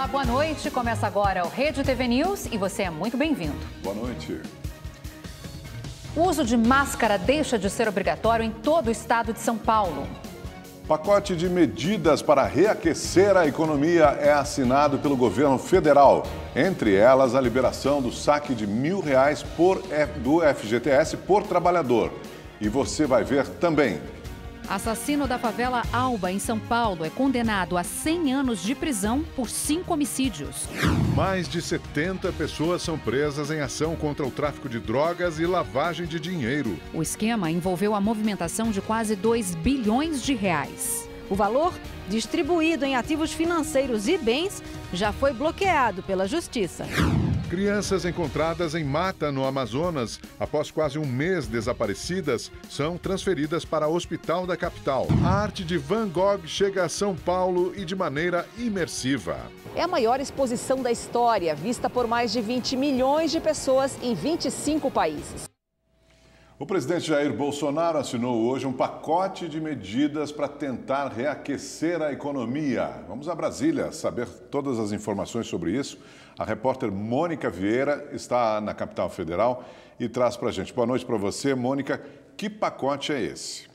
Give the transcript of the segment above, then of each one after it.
Olá, boa noite. Começa agora o Rede TV News e você é muito bem-vindo. Boa noite. O uso de máscara deixa de ser obrigatório em todo o estado de São Paulo. Pacote de medidas para reaquecer a economia é assinado pelo governo federal. Entre elas, a liberação do saque de R$ 1.000 do FGTS por trabalhador. E você vai ver também. Assassino da favela Alba, em São Paulo, é condenado a 100 anos de prisão por 5 homicídios. Mais de 70 pessoas são presas em ação contra o tráfico de drogas e lavagem de dinheiro. O esquema envolveu a movimentação de quase 2 bilhões de reais. O valor, distribuído em ativos financeiros e bens, já foi bloqueado pela Justiça. Crianças encontradas em mata no Amazonas, após quase um mês desaparecidas, são transferidas para o hospital da capital. A arte de Van Gogh chega a São Paulo e de maneira imersiva. É a maior exposição da história, vista por mais de 20 milhões de pessoas em 25 países. O presidente Jair Bolsonaro assinou hoje um pacote de medidas para tentar reaquecer a economia. Vamos a Brasília saber todas as informações sobre isso. A repórter Mônica Vieira está na capital federal e traz para a gente. Boa noite para você, Mônica. Que pacote é esse?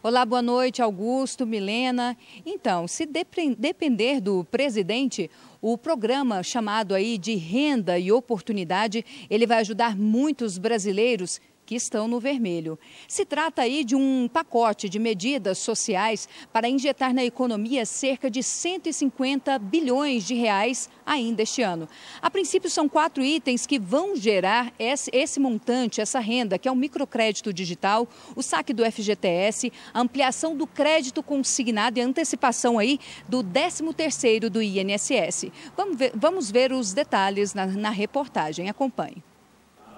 Olá, boa noite, Augusto, Milena. Então, se depender do presidente, o programa chamado aí de Renda e Oportunidade, ele vai ajudar muitos brasileiros que estão no vermelho. Se trata aí de um pacote de medidas sociais para injetar na economia cerca de 150 bilhões de reais ainda este ano. A princípio, são 4 itens que vão gerar esse montante, essa renda, que é o microcrédito digital, o saque do FGTS, a ampliação do crédito consignado e a antecipação aí do 13º do INSS. Vamos ver os detalhes na reportagem. Acompanhe.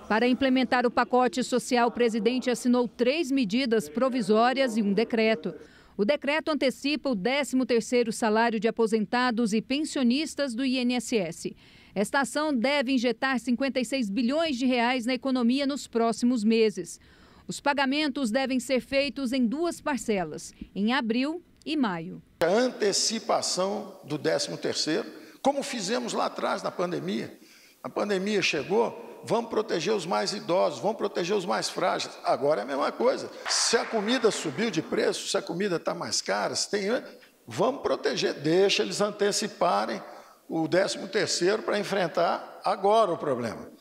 Para implementar o pacote social, o presidente assinou 3 medidas provisórias e um decreto. O decreto antecipa o 13º salário de aposentados e pensionistas do INSS. Esta ação deve injetar 56 bilhões de reais na economia nos próximos meses. Os pagamentos devem ser feitos em 2 parcelas, em abril e maio. A antecipação do 13º, como fizemos lá atrás na pandemia. A pandemia chegou. Vamos proteger os mais idosos, vamos proteger os mais frágeis. Agora é a mesma coisa. Se a comida subiu de preço, se a comida está mais cara, vamos proteger. Deixa eles anteciparem o 13º para enfrentar agora o problema.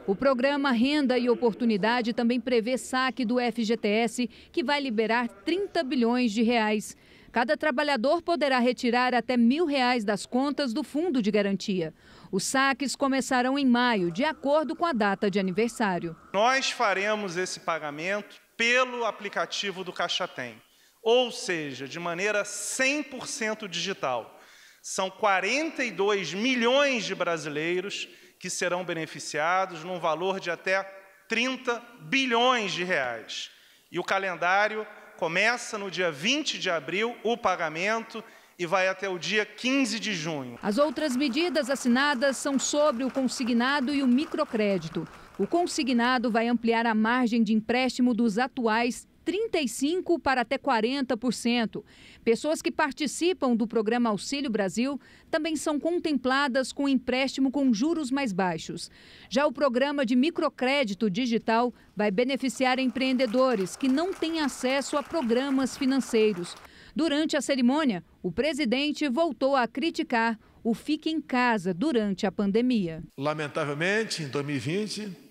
O programa Renda e Oportunidade também prevê saque do FGTS, que vai liberar 30 bilhões de reais. Cada trabalhador poderá retirar até R$ 1.000 das contas do Fundo de Garantia. Os saques começarão em maio, de acordo com a data de aniversário. Nós faremos esse pagamento pelo aplicativo do Caixa Tem, ou seja, de maneira 100% digital. São 42 milhões de brasileiros que serão beneficiados num valor de até 30 bilhões de reais. E o calendário começa no dia 20 de abril, o pagamento, e vai até o dia 15 de junho. As outras medidas assinadas são sobre o consignado e o microcrédito. O consignado vai ampliar a margem de empréstimo dos atuais 35% para até 40%. Pessoas que participam do programa Auxílio Brasil também são contempladas com empréstimo com juros mais baixos. Já o programa de microcrédito digital vai beneficiar empreendedores que não têm acesso a programas financeiros. Durante a cerimônia, o presidente voltou a criticar o Fique em Casa durante a pandemia. Lamentavelmente, em 2020,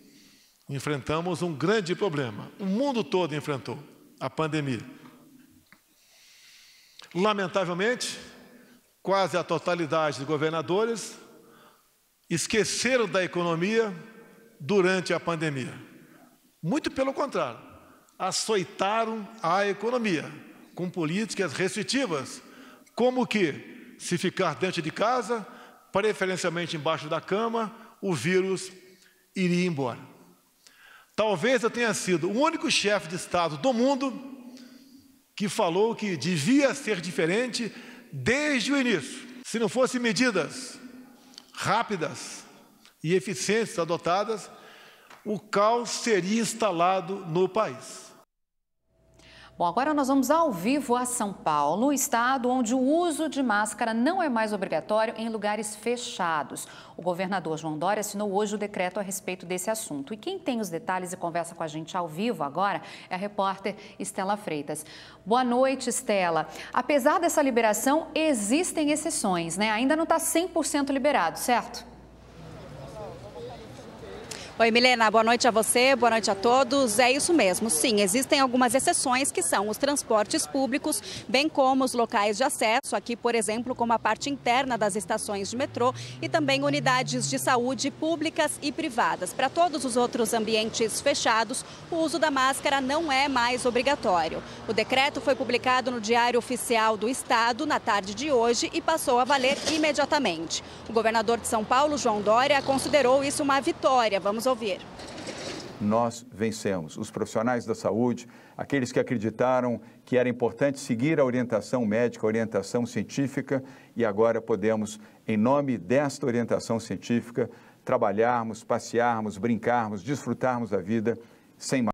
enfrentamos um grande problema. O mundo todo enfrentou a pandemia. Lamentavelmente, quase a totalidade dos governadores esqueceram da economia durante a pandemia. Muito pelo contrário, açoitaram a economia com políticas restritivas, como que, se ficar dentro de casa, preferencialmente embaixo da cama, o vírus iria embora. Talvez eu tenha sido o único chefe de Estado do mundo que falou que devia ser diferente desde o início. Se não fossem medidas rápidas e eficientes adotadas, o caos seria instalado no país. Bom, agora nós vamos ao vivo a São Paulo, estado onde o uso de máscara não é mais obrigatório em lugares fechados. O governador João Dória assinou hoje o decreto a respeito desse assunto. E quem tem os detalhes e conversa com a gente ao vivo agora é a repórter Estela Freitas. Boa noite, Estela. Apesar dessa liberação, existem exceções, né? Ainda não está 100% liberado, certo? Oi, Milena, boa noite a você, boa noite a todos. É isso mesmo, sim, existem algumas exceções que são os transportes públicos, bem como os locais de acesso, aqui, por exemplo, como a parte interna das estações de metrô e também unidades de saúde públicas e privadas. Para todos os outros ambientes fechados, o uso da máscara não é mais obrigatório. O decreto foi publicado no Diário Oficial do Estado na tarde de hoje e passou a valer imediatamente. O governador de São Paulo, João Dória, considerou isso uma vitória. Vamos ouvir. Nós vencemos. Os profissionais da saúde, aqueles que acreditaram que era importante seguir a orientação médica, a orientação científica, e agora podemos, em nome desta orientação científica, trabalharmos, passearmos, brincarmos, desfrutarmos da vida sem máscara.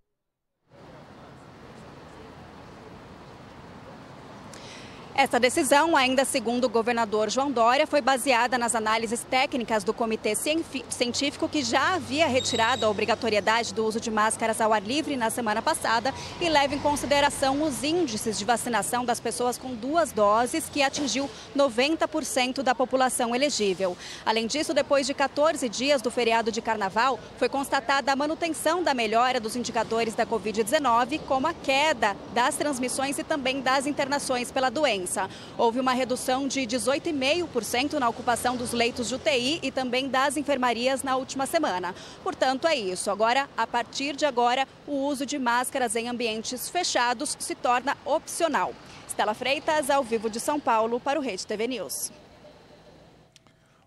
Essa decisão, ainda segundo o governador João Dória, foi baseada nas análises técnicas do Comitê Científico, que já havia retirado a obrigatoriedade do uso de máscaras ao ar livre na semana passada e leva em consideração os índices de vacinação das pessoas com 2 doses, que atingiu 90% da população elegível. Além disso, depois de 14 dias do feriado de carnaval, foi constatada a manutenção da melhora dos indicadores da Covid-19, como a queda das transmissões e também das internações pela doença. Houve uma redução de 18,5% na ocupação dos leitos de UTI e também das enfermarias na última semana. Portanto, é isso. Agora, a partir de agora, o uso de máscaras em ambientes fechados se torna opcional. Estela Freitas, ao vivo de São Paulo, para o Rede TV News.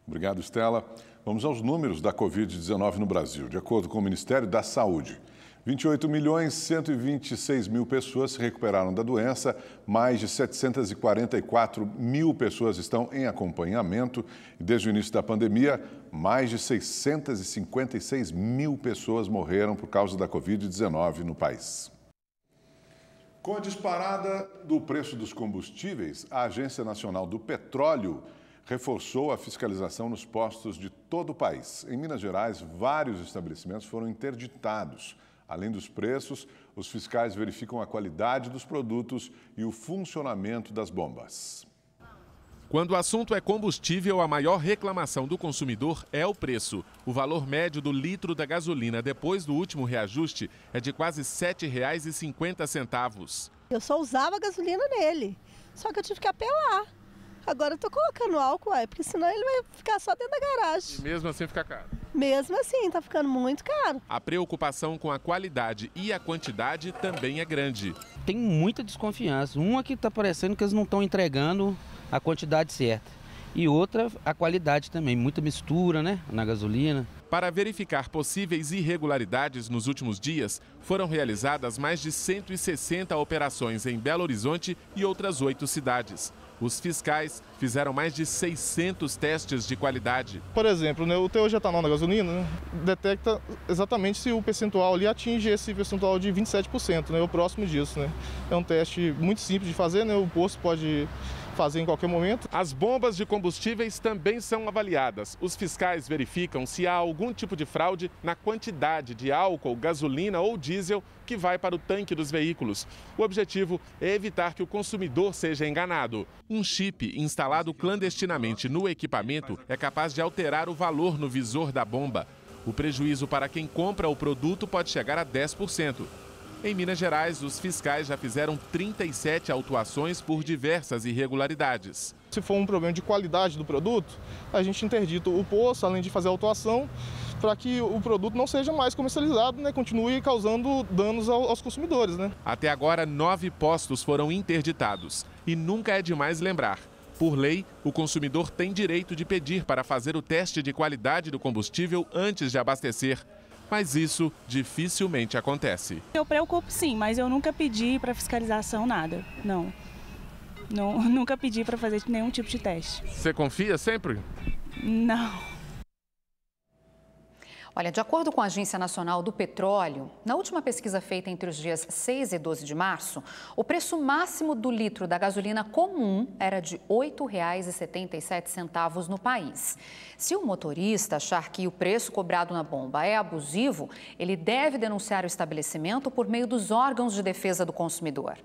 Obrigado, Estela. Vamos aos números da Covid-19 no Brasil. De acordo com o Ministério da Saúde, 28.126.000 pessoas se recuperaram da doença, mais de 744.000 pessoas estão em acompanhamento e desde o início da pandemia, mais de 656.000 pessoas morreram por causa da Covid-19 no país. Com a disparada do preço dos combustíveis, a Agência Nacional do Petróleo reforçou a fiscalização nos postos de todo o país. Em Minas Gerais, vários estabelecimentos foram interditados. Além dos preços, os fiscais verificam a qualidade dos produtos e o funcionamento das bombas. Quando o assunto é combustível, a maior reclamação do consumidor é o preço. O valor médio do litro da gasolina depois do último reajuste é de quase R$ 7,50. Eu só usava gasolina nele, só que eu tive que apelar. Agora eu tô colocando álcool, porque senão ele vai ficar só dentro da garagem. E mesmo assim fica caro? Mesmo assim, tá ficando muito caro. A preocupação com a qualidade e a quantidade também é grande. Tem muita desconfiança. Uma que tá parecendo que eles não estão entregando a quantidade certa. E outra, a qualidade também. Muita mistura, né, na gasolina. Para verificar possíveis irregularidades nos últimos dias, foram realizadas mais de 160 operações em Belo Horizonte e outras 8 cidades. Os fiscais fizeram mais de 600 testes de qualidade. Por exemplo, o teor de etanol na gasolina detecta exatamente se o percentual ali atinge esse percentual de 27%, ou próximo disso. É um teste muito simples de fazer, o posto pode fazer em qualquer momento. As bombas de combustíveis também são avaliadas. Os fiscais verificam se há algum tipo de fraude na quantidade de álcool, gasolina ou diesel que vai para o tanque dos veículos. O objetivo é evitar que o consumidor seja enganado. Um chip instalado clandestinamente no equipamento é capaz de alterar o valor no visor da bomba. O prejuízo para quem compra o produto pode chegar a 10%. Em Minas Gerais, os fiscais já fizeram 37 autuações por diversas irregularidades. Se for um problema de qualidade do produto, a gente interdita o posto, além de fazer a autuação, para que o produto não seja mais comercializado, continue causando danos aos consumidores. Até agora, 9 postos foram interditados. E nunca é demais lembrar. Por lei, o consumidor tem direito de pedir para fazer o teste de qualidade do combustível antes de abastecer. Mas isso dificilmente acontece. Eu preocupo sim, mas eu nunca pedi para fiscalização nada, não. Nunca pedi para fazer nenhum tipo de teste. Você confia sempre? Não. Olha, de acordo com a Agência Nacional do Petróleo, na última pesquisa feita entre os dias 6 e 12 de março, o preço máximo do litro da gasolina comum era de R$ 8,77 no país. Se o motorista achar que o preço cobrado na bomba é abusivo, ele deve denunciar o estabelecimento por meio dos órgãos de defesa do consumidor.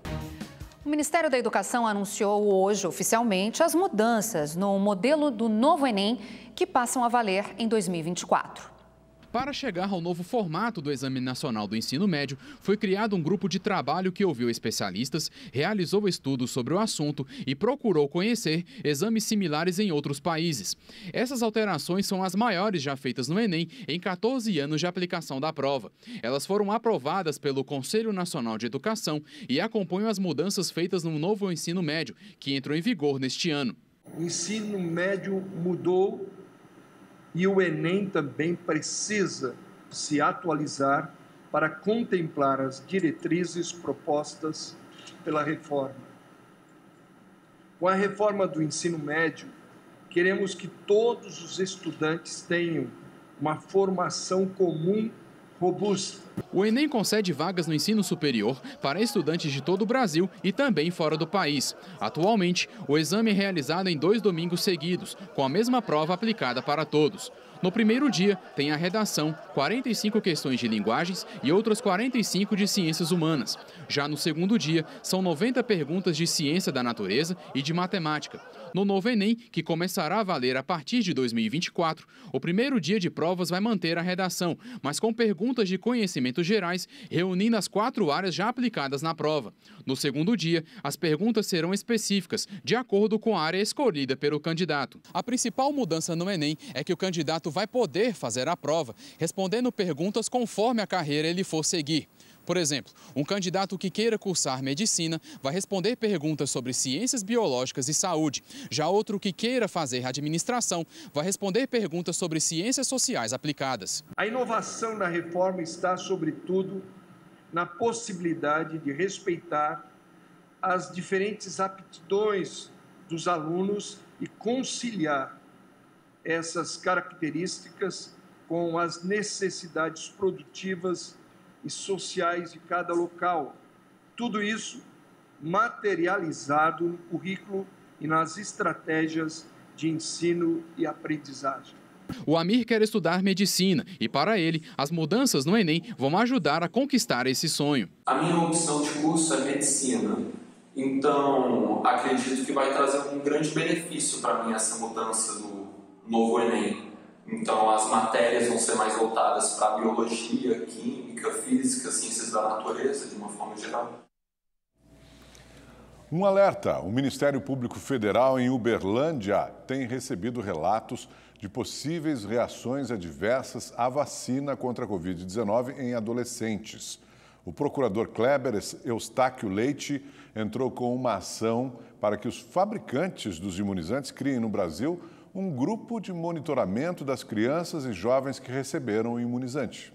O Ministério da Educação anunciou hoje, oficialmente, as mudanças no modelo do novo Enem, que passam a valer em 2024. Para chegar ao novo formato do Exame Nacional do Ensino Médio, foi criado um grupo de trabalho que ouviu especialistas, realizou estudos sobre o assunto e procurou conhecer exames similares em outros países. Essas alterações são as maiores já feitas no Enem em 14 anos de aplicação da prova. Elas foram aprovadas pelo Conselho Nacional de Educação e acompanham as mudanças feitas no novo ensino médio, que entrou em vigor neste ano. O ensino médio mudou. E o Enem também precisa se atualizar para contemplar as diretrizes propostas pela reforma. Com a reforma do ensino médio, queremos que todos os estudantes tenham uma formação comum robusta. O Enem concede vagas no ensino superior para estudantes de todo o Brasil e também fora do país. Atualmente, o exame é realizado em 2 domingos seguidos, com a mesma prova aplicada para todos. No primeiro dia, tem a redação, 45 questões de linguagens e outras 45 de ciências humanas. Já no segundo dia, são 90 perguntas de ciência da natureza e de matemática. No novo Enem, que começará a valer a partir de 2024, o primeiro dia de provas vai manter a redação, mas com perguntas de conhecimentos gerais, reunindo as 4 áreas já aplicadas na prova. No segundo dia, as perguntas serão específicas, de acordo com a área escolhida pelo candidato. A principal mudança no Enem é que o candidato vai poder fazer a prova, respondendo perguntas conforme a carreira ele for seguir. Por exemplo, um candidato que queira cursar medicina vai responder perguntas sobre ciências biológicas e saúde. Já outro que queira fazer administração vai responder perguntas sobre ciências sociais aplicadas. A inovação da reforma está, sobretudo, na possibilidade de respeitar as diferentes aptidões dos alunos e conciliar essas características com as necessidades produtivas e sociais de cada local. Tudo isso materializado no currículo e nas estratégias de ensino e aprendizagem. O Amir quer estudar medicina e, para ele, as mudanças no Enem vão ajudar a conquistar esse sonho. A minha opção de curso é medicina, então acredito que vai trazer um grande benefício para mim essa mudança do novo Enem. Então, as matérias vão ser mais voltadas para biologia, química, física, ciências da natureza, de uma forma geral. Um alerta: o Ministério Público Federal em Uberlândia tem recebido relatos de possíveis reações adversas à vacina contra a Covid-19 em adolescentes. O procurador Kleber Eustáquio Leite entrou com uma ação para que os fabricantes dos imunizantes criem no Brasil um grupo de monitoramento das crianças e jovens que receberam o imunizante.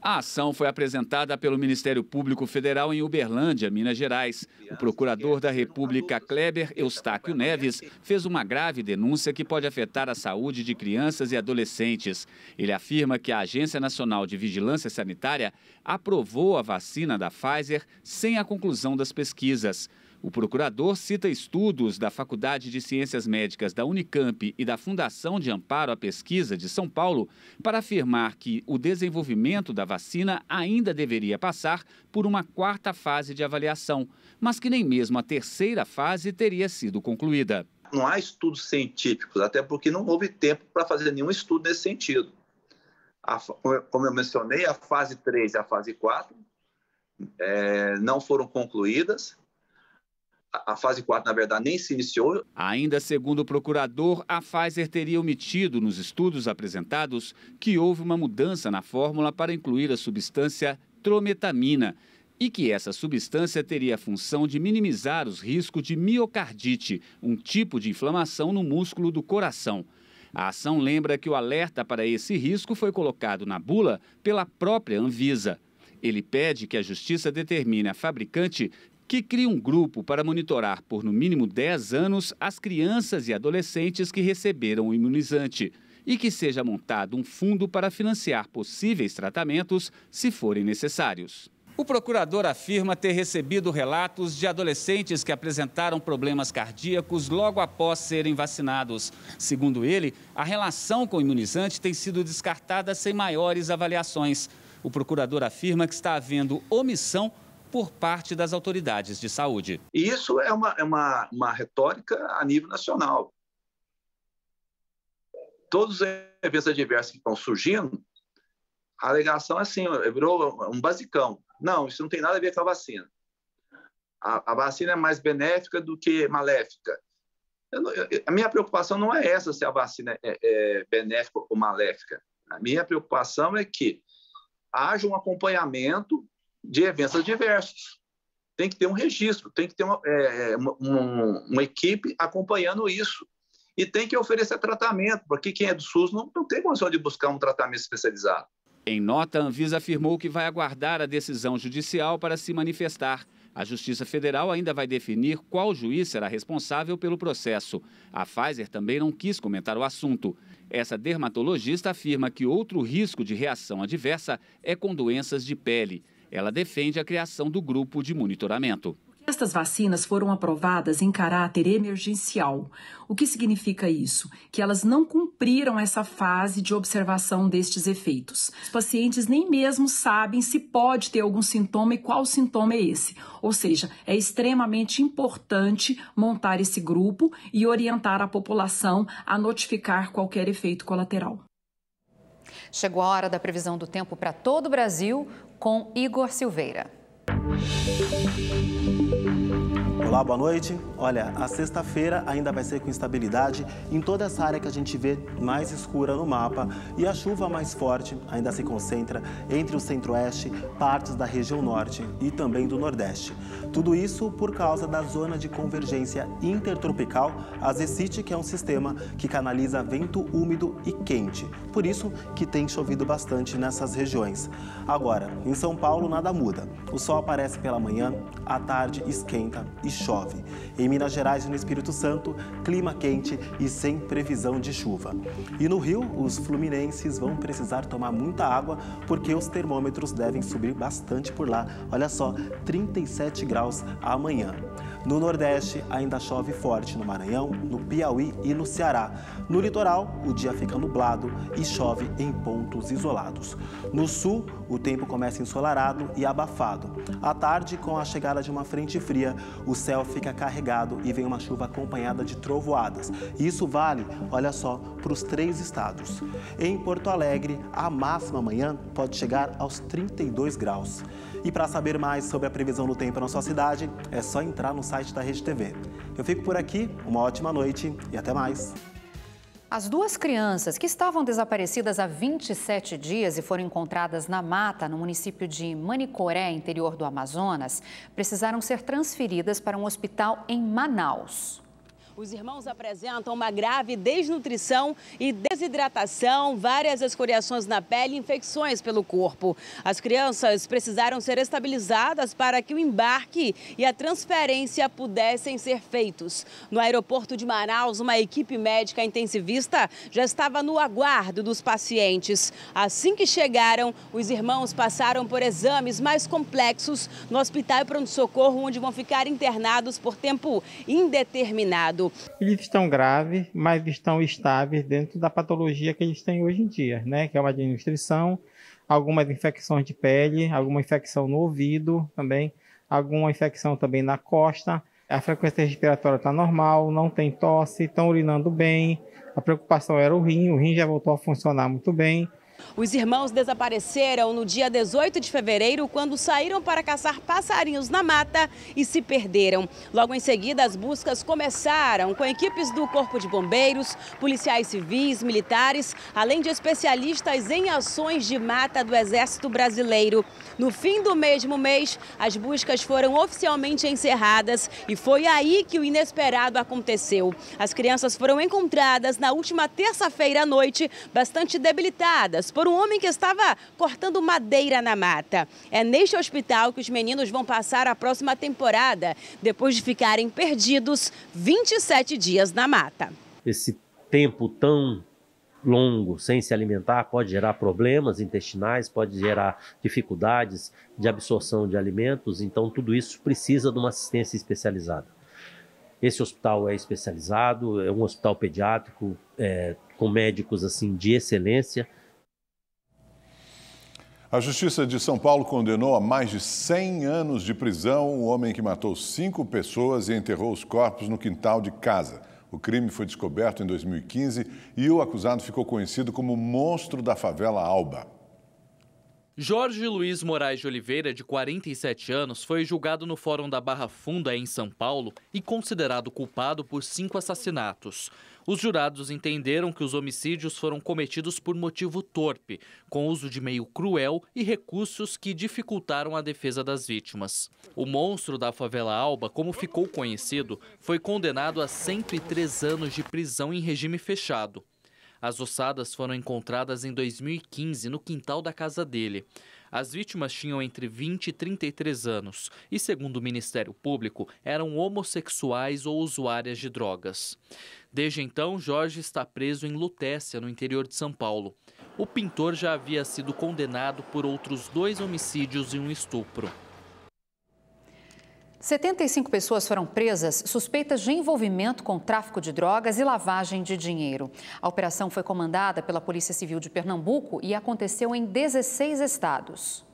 A ação foi apresentada pelo Ministério Público Federal em Uberlândia, Minas Gerais. O procurador da República, Kleber Eustáquio Neves, fez uma grave denúncia que pode afetar a saúde de crianças e adolescentes. Ele afirma que a Agência Nacional de Vigilância Sanitária aprovou a vacina da Pfizer sem a conclusão das pesquisas. O procurador cita estudos da Faculdade de Ciências Médicas da Unicamp e da Fundação de Amparo à Pesquisa de São Paulo para afirmar que o desenvolvimento da vacina ainda deveria passar por uma 4ª fase de avaliação, mas que nem mesmo a 3ª fase teria sido concluída. Não há estudos científicos, até porque não houve tempo para fazer nenhum estudo nesse sentido. Como eu mencionei, a fase 3 e a fase 4 não foram concluídas. A fase 4, na verdade, nem se iniciou. Ainda segundo o procurador, a Pfizer teria omitido nos estudos apresentados que houve uma mudança na fórmula para incluir a substância trometamina e que essa substância teria a função de minimizar os riscos de miocardite, um tipo de inflamação no músculo do coração. A ação lembra que o alerta para esse risco foi colocado na bula pela própria Anvisa. Ele pede que a Justiça determine a fabricante que cria um grupo para monitorar por no mínimo 10 anos as crianças e adolescentes que receberam o imunizante. e que seja montado um fundo para financiar possíveis tratamentos, se forem necessários. O procurador afirma ter recebido relatos de adolescentes que apresentaram problemas cardíacos logo após serem vacinados. Segundo ele, a relação com o imunizante tem sido descartada sem maiores avaliações. O procurador afirma que está havendo omissão por parte das autoridades de saúde. E isso é uma retórica a nível nacional. Todos os eventos adversos que estão surgindo, a alegação é assim, virou um basicão. Não, isso não tem nada a ver com a vacina. A vacina é mais benéfica do que maléfica. A minha preocupação não é essa, se a vacina é benéfica ou maléfica. A minha preocupação é que haja um acompanhamento de eventos adversos. Tem que ter um registro, tem que ter uma equipe acompanhando isso. E tem que oferecer tratamento, porque quem é do SUS não tem condição de buscar um tratamento especializado. Em nota, a Anvisa afirmou que vai aguardar a decisão judicial para se manifestar. A Justiça Federal ainda vai definir qual juiz será responsável pelo processo. A Pfizer também não quis comentar o assunto. Essa dermatologista afirma que outro risco de reação adversa é com doenças de pele. Ela defende a criação do grupo de monitoramento. Estas vacinas foram aprovadas em caráter emergencial. O que significa isso? Que elas não cumpriram essa fase de observação destes efeitos. Os pacientes nem mesmo sabem se pode ter algum sintoma e qual sintoma é esse. Ou seja, é extremamente importante montar esse grupo e orientar a população a notificar qualquer efeito colateral. Chegou a hora da previsão do tempo para todo o Brasil com Igor Silveira. Olá, boa noite. Olha, a sexta-feira ainda vai ser com instabilidade em toda essa área que a gente vê mais escura no mapa, e a chuva mais forte ainda se concentra entre o centro-oeste, partes da região norte e também do nordeste. Tudo isso por causa da zona de convergência intertropical, a Zecite, que é um sistema que canaliza vento úmido e quente. Por isso que tem chovido bastante nessas regiões. Agora, em São Paulo nada muda. O sol aparece pela manhã, à tarde esquenta e chove. Em Minas Gerais e no Espírito Santo, clima quente e sem previsão de chuva. E no Rio, os fluminenses vão precisar tomar muita água porque os termômetros devem subir bastante por lá. Olha só, 37 graus amanhã. No Nordeste, ainda chove forte no Maranhão, no Piauí e no Ceará. No litoral, o dia fica nublado e chove em pontos isolados. No Sul, o tempo começa ensolarado e abafado. À tarde, com a chegada de uma frente fria, o céu fica carregado e vem uma chuva acompanhada de trovoadas. Isso vale, olha só, para os 3 estados. Em Porto Alegre, a máxima amanhã pode chegar aos 32 graus. E para saber mais sobre a previsão do tempo na sua cidade, é só entrar no site da Rede TV. Eu fico por aqui, uma ótima noite e até mais. As 2 crianças que estavam desaparecidas há 27 dias e foram encontradas na mata no município de Manicoré, interior do Amazonas, precisaram ser transferidas para um hospital em Manaus. Os irmãos apresentam uma grave desnutrição e desidratação, várias escoriações na pele e infecções pelo corpo. As crianças precisaram ser estabilizadas para que o embarque e a transferência pudessem ser feitos. No aeroporto de Manaus, uma equipe médica intensivista já estava no aguardo dos pacientes. Assim que chegaram, os irmãos passaram por exames mais complexos no hospital e pronto-socorro, onde vão ficar internados por tempo indeterminado. Eles estão graves, mas estão estáveis dentro da patologia que eles têm hoje em dia, né? Que é uma desnutrição, algumas infecções de pele, alguma infecção no ouvido também, alguma infecção também na costa. A frequência respiratória está normal, não tem tosse, estão urinando bem. A preocupação era o rim já voltou a funcionar muito bem. Os irmãos desapareceram no dia 18 de fevereiro, quando saíram para caçar passarinhos na mata e se perderam. Logo em seguida, as buscas começaram com equipes do Corpo de Bombeiros, policiais civis, militares, além de especialistas em ações de mata do Exército Brasileiro. No fim do mesmo mês, as buscas foram oficialmente encerradas e foi aí que o inesperado aconteceu. As crianças foram encontradas na última terça-feira à noite, bastante debilitadas, por um homem que estava cortando madeira na mata. É neste hospital que os meninos vão passar a próxima temporada, depois de ficarem perdidos 27 dias na mata. Esse tempo tão longo sem se alimentar pode gerar problemas intestinais, pode gerar dificuldades de absorção de alimentos, então tudo isso precisa de uma assistência especializada. Esse hospital é especializado, é um hospital pediátrico com médicos assim de excelência. A Justiça de São Paulo condenou a mais de 100 anos de prisão o homem que matou 5 pessoas e enterrou os corpos no quintal de casa. O crime foi descoberto em 2015 e o acusado ficou conhecido como monstro da favela Alba. Jorge Luiz Moraes de Oliveira, de 47 anos, foi julgado no Fórum da Barra Funda, em São Paulo, e considerado culpado por 5 assassinatos. Os jurados entenderam que os homicídios foram cometidos por motivo torpe, com uso de meio cruel e recursos que dificultaram a defesa das vítimas. O monstro da favela Alba, como ficou conhecido, foi condenado a 103 anos de prisão em regime fechado. As ossadas foram encontradas em 2015 no quintal da casa dele. As vítimas tinham entre 20 e 33 anos e, segundo o Ministério Público, eram homossexuais ou usuárias de drogas. Desde então, Jorge está preso em Lutécia, no interior de São Paulo. O pintor já havia sido condenado por outros 2 homicídios e um estupro. 75 pessoas foram presas suspeitas de envolvimento com tráfico de drogas e lavagem de dinheiro. A operação foi comandada pela Polícia Civil de Pernambuco e aconteceu em 16 estados.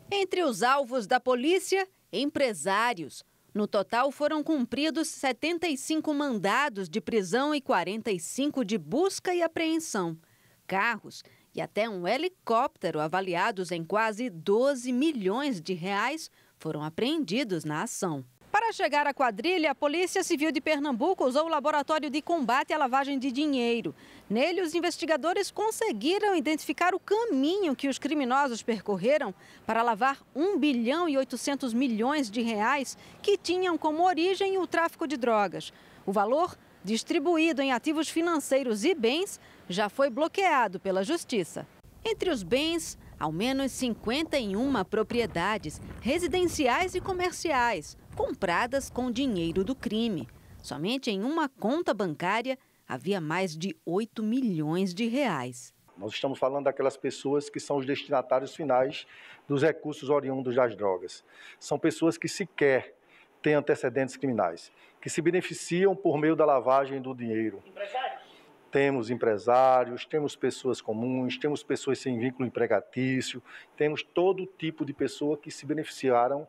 Entre os alvos da polícia, empresários. No total, foram cumpridos 75 mandados de prisão e 45 de busca e apreensão. Carros e até um helicóptero avaliados em quase 12 milhões de reais foram apreendidos na ação. Para chegar à quadrilha, a Polícia Civil de Pernambuco usou o Laboratório de Combate à Lavagem de Dinheiro. Nele, os investigadores conseguiram identificar o caminho que os criminosos percorreram para lavar 1 bilhão e 800 milhões de reais que tinham como origem o tráfico de drogas. O valor, distribuído em ativos financeiros e bens, já foi bloqueado pela Justiça. Entre os bens, ao menos 51 propriedades residenciais e comerciais, compradas com dinheiro do crime. Somente em uma conta bancária havia mais de 8 milhões de reais. Nós estamos falando daquelas pessoas que são os destinatários finais dos recursos oriundos das drogas. São pessoas que sequer têm antecedentes criminais, que se beneficiam por meio da lavagem do dinheiro. Temos empresários, temos pessoas comuns, temos pessoas sem vínculo empregatício, temos todo tipo de pessoa que se beneficiaram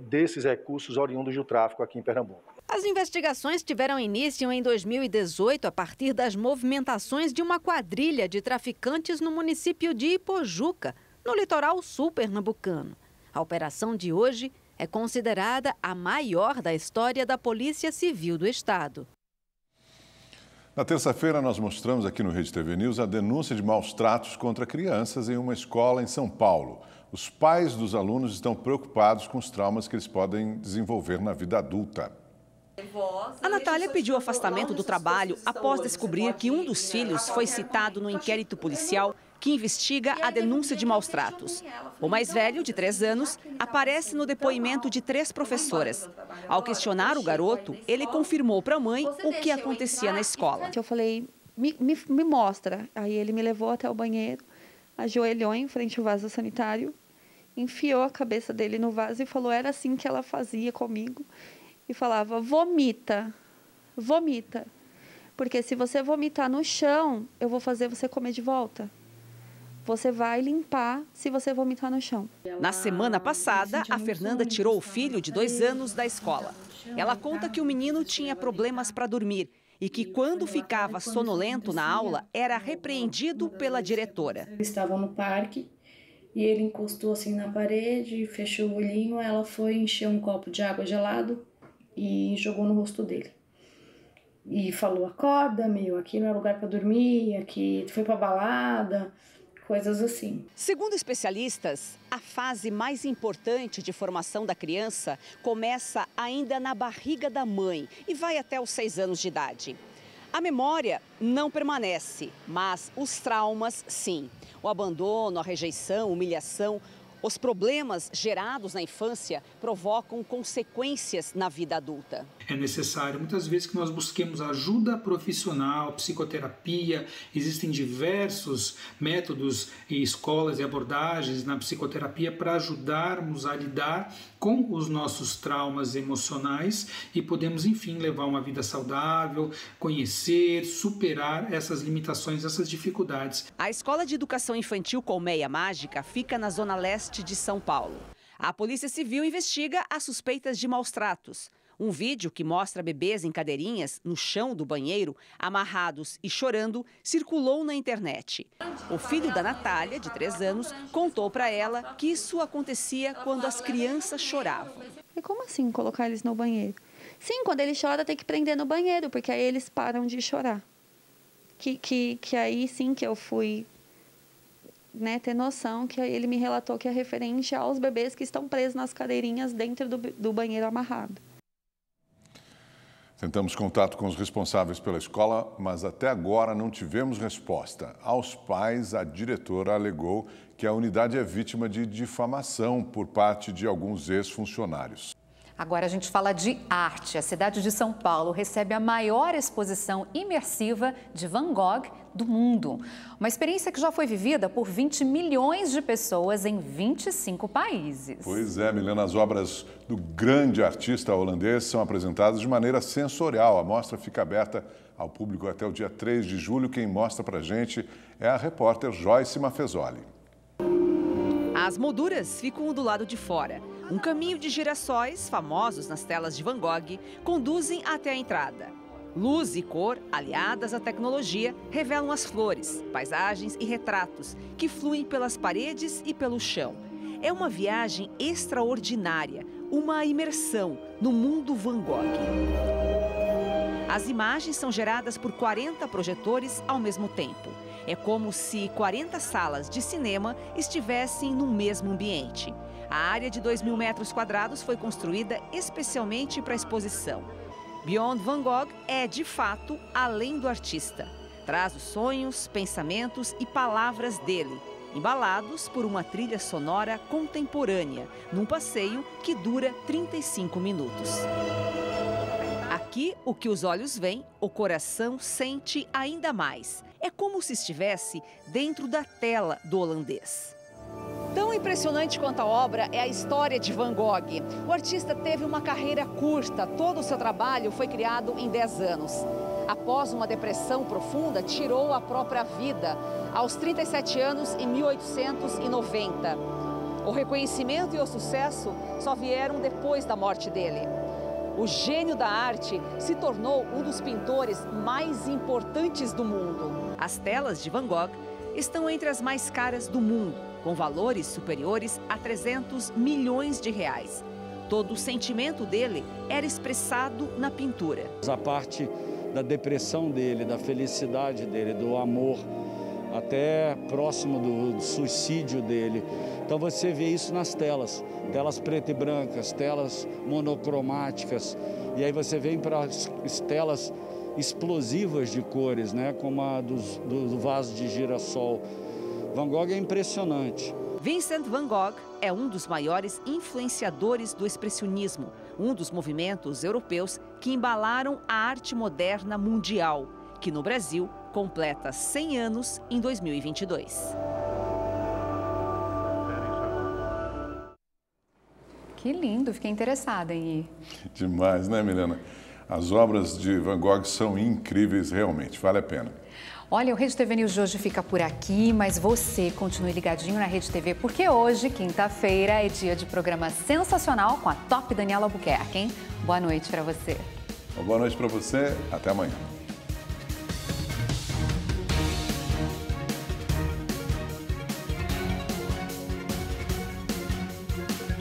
desses recursos oriundos do tráfico aqui em Pernambuco. As investigações tiveram início em 2018 a partir das movimentações de uma quadrilha de traficantes no município de Ipojuca, no litoral sul pernambucano. A operação de hoje é considerada a maior da história da Polícia Civil do Estado. Na terça-feira, nós mostramos aqui no Rede TV News a denúncia de maus tratos contra crianças em uma escola em São Paulo. Os pais dos alunos estão preocupados com os traumas que eles podem desenvolver na vida adulta. A Natália pediu afastamento do trabalho após descobrir que um dos filhos foi citado no inquérito policial que investiga a denúncia de maus tratos. O mais velho, de 3 anos, aparece no depoimento de 3 professoras. Ao questionar o garoto, ele confirmou para a mãe o que acontecia na escola. Eu falei, me mostra. Aí ele me levou até o banheiro, ajoelhou em frente ao vaso sanitário, enfiou a cabeça dele no vaso e falou, era assim que ela fazia comigo. E falava, vomita, vomita. Porque se você vomitar no chão, eu vou fazer você comer de volta. Você vai limpar se você vomitar no chão. Na semana passada, a Fernanda tirou o filho de 2 anos da escola. Ela conta que o menino tinha problemas para dormir e que quando ficava sonolento na aula, era repreendido pela diretora. Estavam no parque e ele encostou assim na parede, fechou o olhinho, ela foi encher um copo de água gelado e jogou no rosto dele. E falou, acorda, meu, aqui não é lugar para dormir, aqui foi para balada, coisas assim. Segundo especialistas, a fase mais importante de formação da criança começa ainda na barriga da mãe e vai até os 6 anos de idade. A memória não permanece, mas os traumas sim. O abandono, a rejeição, humilhação Os problemas gerados na infância provocam consequências na vida adulta. É necessário, muitas vezes, que nós busquemos ajuda profissional, psicoterapia. Existem diversos métodos e escolas e abordagens na psicoterapia para ajudarmos a lidar com os nossos traumas emocionais e podemos, enfim, levar uma vida saudável, conhecer, superar essas limitações, essas dificuldades. A Escola de Educação Infantil Colmeia Mágica fica na zona leste de São Paulo. A Polícia Civil investiga as suspeitas de maus-tratos. Um vídeo que mostra bebês em cadeirinhas no chão do banheiro, amarrados e chorando, circulou na internet. O filho da Natália, de 3 anos, contou para ela que isso acontecia quando as crianças choravam. E como assim colocar eles no banheiro? Sim, quando ele chora tem que prender no banheiro, porque aí eles param de chorar. Que aí sim que eu fui, né, ter noção, que ele me relatou que é referente aos bebês que estão presos nas cadeirinhas dentro do banheiro amarrado. Tentamos contato com os responsáveis pela escola, mas até agora não tivemos resposta. Aos pais, a diretora alegou que a unidade é vítima de difamação por parte de alguns ex-funcionários. Agora a gente fala de arte. A cidade de São Paulo recebe a maior exposição imersiva de Van Gogh do mundo. Uma experiência que já foi vivida por 20 milhões de pessoas em 25 países. Pois é, Milena, as obras do grande artista holandês são apresentadas de maneira sensorial. A mostra fica aberta ao público até o dia 3 de julho. Quem mostra pra gente é a repórter Joyce Mafezoli. As molduras ficam do lado de fora. Um caminho de girassóis, famosos nas telas de Van Gogh, conduzem até a entrada. Luz e cor, aliadas à tecnologia, revelam as flores, paisagens e retratos que fluem pelas paredes e pelo chão. É uma viagem extraordinária, uma imersão no mundo Van Gogh. As imagens são geradas por 40 projetores ao mesmo tempo. É como se 40 salas de cinema estivessem no mesmo ambiente. A área de 2.000 metros quadrados foi construída especialmente para a exposição. Beyond Van Gogh é, de fato, além do artista. Traz os sonhos, pensamentos e palavras dele, embalados por uma trilha sonora contemporânea, num passeio que dura 35 minutos. Aqui, o que os olhos veem, o coração sente ainda mais. É como se estivesse dentro da tela do holandês. Tão impressionante quanto a obra é a história de Van Gogh. O artista teve uma carreira curta, todo o seu trabalho foi criado em 10 anos. Após uma depressão profunda, tirou a própria vida, aos 37 anos, em 1890. O reconhecimento e o sucesso só vieram depois da morte dele. O gênio da arte se tornou um dos pintores mais importantes do mundo. As telas de Van Gogh estão entre as mais caras do mundo, com valores superiores a 300 milhões de reais. Todo o sentimento dele era expressado na pintura. A parte da depressão dele, da felicidade dele, do amor, até próximo do suicídio dele. Então você vê isso nas telas preto e brancas, telas monocromáticas, e aí você vem para as telas explosivas de cores, né, como a do vaso de girassol. Van Gogh é impressionante. Vincent Van Gogh é um dos maiores influenciadores do expressionismo, um dos movimentos europeus que embalaram a arte moderna mundial, que no Brasil completa 100 anos em 2022. Que lindo, fiquei interessada em ir. Demais, né, Milena? As obras de Van Gogh são incríveis, realmente, vale a pena. Olha, o Rede TV News de hoje fica por aqui, mas você continue ligadinho na Rede TV, porque hoje, quinta-feira, é dia de programa sensacional com a top Daniela Albuquerque, hein? Boa noite para você. Boa noite para você, até amanhã.